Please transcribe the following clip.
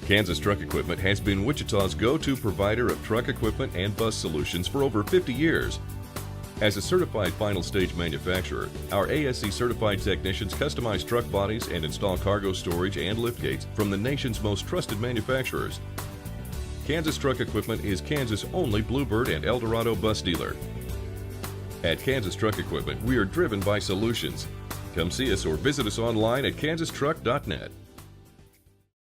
Kansas Truck Equipment has been Wichita's go-to provider of truck equipment and bus solutions for over 50 years. As a certified final stage manufacturer, our ASE certified technicians customize truck bodies and install cargo storage and lift gates from the nation's most trusted manufacturers. Kansas Truck Equipment is Kansas' only Bluebird and Eldorado bus dealer. At Kansas Truck Equipment, we are driven by solutions. Come see us or visit us online at kansastruck.net.